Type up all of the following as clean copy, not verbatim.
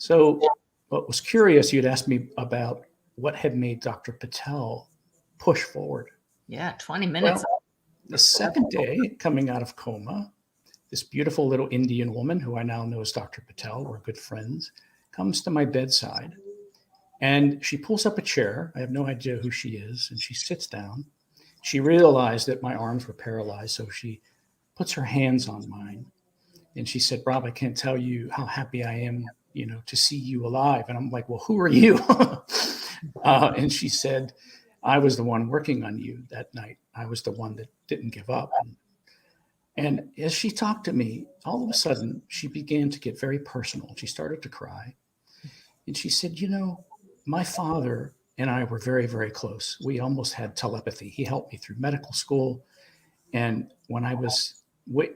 So what was curious, you'd asked me about what had made Dr. Patel push forward. Yeah, 20 minutes. Well, the second day coming out of coma, this beautiful little Indian woman, who I now know as Dr. Patel, we're good friends, comes to my bedside and she pulls up a chair. I have no idea who she is. And she sits down. She realized that my arms were paralyzed. So she puts her hands on mine. And she said, Rob, I can't tell you how happy I am, to see you alive. And I'm like, well, who are you? And she said, I was the one working on you that night. I was the one that didn't give up. And as she talked to me, all of a sudden, she began to get very personal. She started to cry. And she said, my father and I were very, very close. We almost had telepathy. He helped me through medical school. And when I was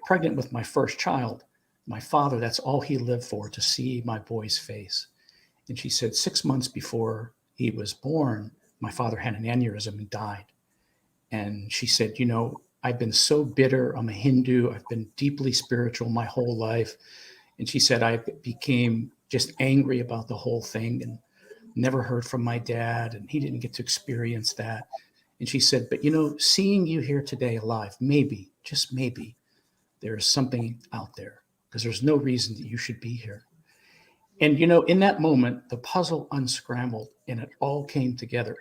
pregnant with my first child, my father, that's all he lived for, to see my boy's face. And she said 6 months before he was born, my father had an aneurysm and died. And she said, I've been so bitter. I'm a Hindu. I've been deeply spiritual my whole life. And she said, I became just angry about the whole thing and never heard from my dad. And he didn't get to experience that. And she said, but seeing you here today alive, maybe, just maybe, there's something out there, because there's no reason that you should be here. And, in that moment, the puzzle unscrambled and it all came together.